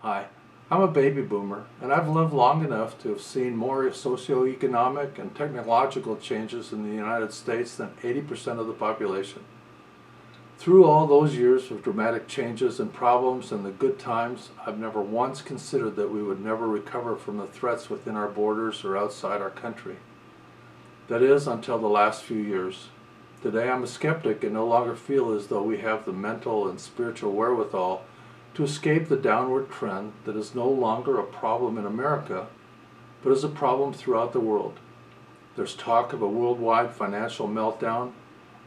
Hi, I'm a baby boomer, and I've lived long enough to have seen more socioeconomic and technological changes in the United States than 80% of the population. Through all those years of dramatic changes and problems and the good times, I've never once considered that we would never recover from the threats within our borders or outside our country. That is, until the last few years. Today I'm a skeptic and no longer feel as though we have the mental and spiritual wherewithal to escape the downward trend that is no longer a problem in America, but is a problem throughout the world. There's talk of a worldwide financial meltdown,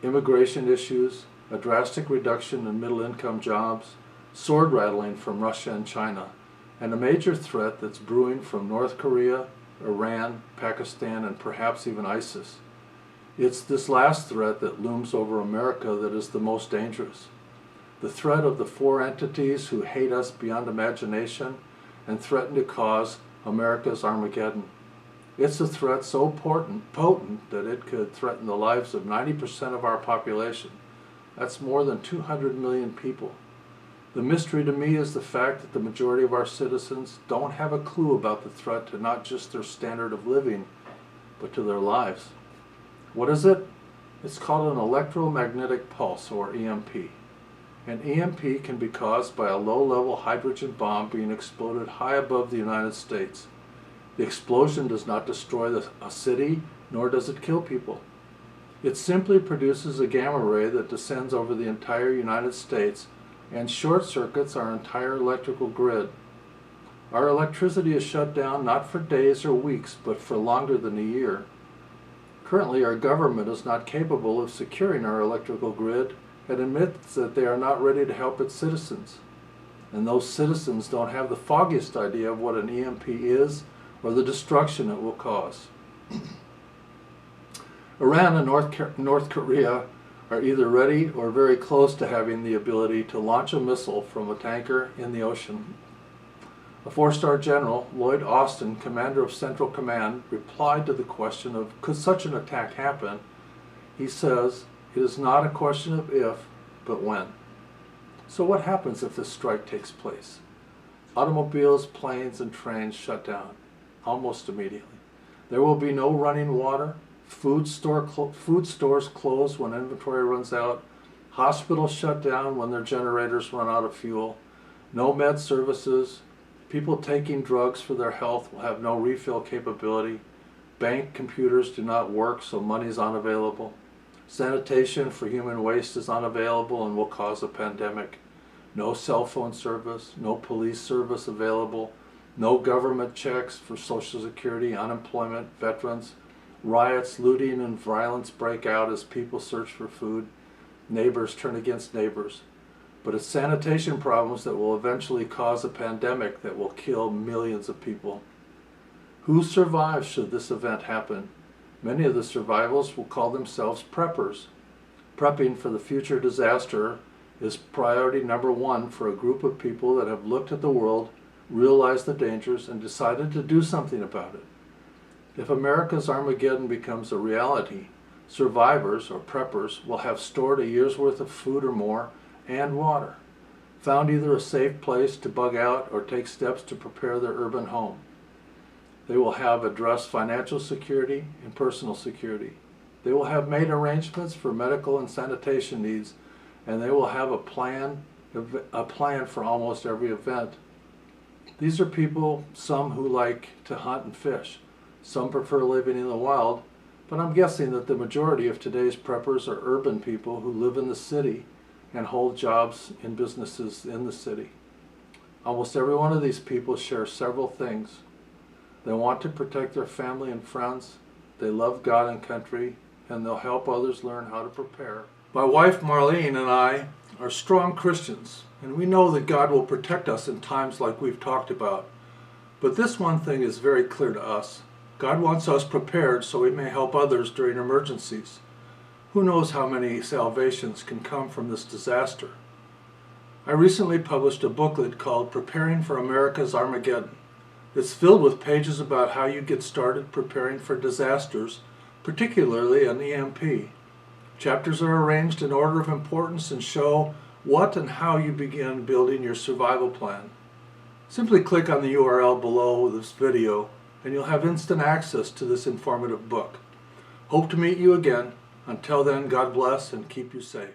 immigration issues, a drastic reduction in middle-income jobs, sword rattling from Russia and China, and a major threat that's brewing from North Korea, Iran, Pakistan, and perhaps even ISIS. It's this last threat that looms over America that is the most dangerous. The threat of the four entities who hate us beyond imagination and threaten to cause America's Armageddon. It's a threat so potent that it could threaten the lives of 90% of our population. That's more than 200 million people. The mystery to me is the fact that the majority of our citizens don't have a clue about the threat to not just their standard of living, but to their lives. What is it? It's called an electromagnetic pulse, or EMP. An EMP can be caused by a low-level hydrogen bomb being exploded high above the United States. The explosion does not destroy a city, nor does it kill people. It simply produces a gamma ray that descends over the entire United States and short-circuits our entire electrical grid. Our electricity is shut down not for days or weeks, but for longer than a year. Currently, our government is not capable of securing our electrical grid and admits that they are not ready to help its citizens. And those citizens don't have the foggiest idea of what an EMP is or the destruction it will cause. Iran and North Korea are either ready or very close to having the ability to launch a missile from a tanker in the ocean. A four-star general, Lloyd Austin, commander of Central Command, replied to the question of could such an attack happen. He says, "It is not a question of if, but when." So what happens if this strike takes place? Automobiles, planes, and trains shut down almost immediately. There will be no running water. Food stores close when inventory runs out. Hospitals shut down when their generators run out of fuel. No med services. People taking drugs for their health will have no refill capability. Bank computers do not work, so money is unavailable. Sanitation for human waste is unavailable and will cause a pandemic. No cell phone service, no police service available, no government checks for Social Security, unemployment, veterans. Riots, looting, and violence break out as people search for food. Neighbors turn against neighbors. But it's sanitation problems that will eventually cause a pandemic that will kill millions of people. Who survives should this event happen? Many of the survivors will call themselves preppers. Prepping for the future disaster is priority number one for a group of people that have looked at the world, realized the dangers, and decided to do something about it. If America's Armageddon becomes a reality, survivors, or preppers, will have stored a year's worth of food or more and water, found either a safe place to bug out or take steps to prepare their urban home. They will have addressed financial security and personal security. They will have made arrangements for medical and sanitation needs, and they will have a plan for almost every event. These are people, some who like to hunt and fish. Some prefer living in the wild, but I'm guessing that the majority of today's preppers are urban people who live in the city and hold jobs in businesses in the city. Almost every one of these people shares several things. They want to protect their family and friends, they love God and country, and they'll help others learn how to prepare. My wife Marlene and I are strong Christians, and we know that God will protect us in times like we've talked about. But this one thing is very clear to us. God wants us prepared so we may help others during emergencies. Who knows how many salvations can come from this disaster? I recently published a booklet called Preparing for America's Armageddon. It's filled with pages about how you get started preparing for disasters, particularly an EMP. Chapters are arranged in order of importance and show what and how you begin building your survival plan. Simply click on the URL below this video and you'll have instant access to this informative book. Hope to meet you again. Until then, God bless and keep you safe.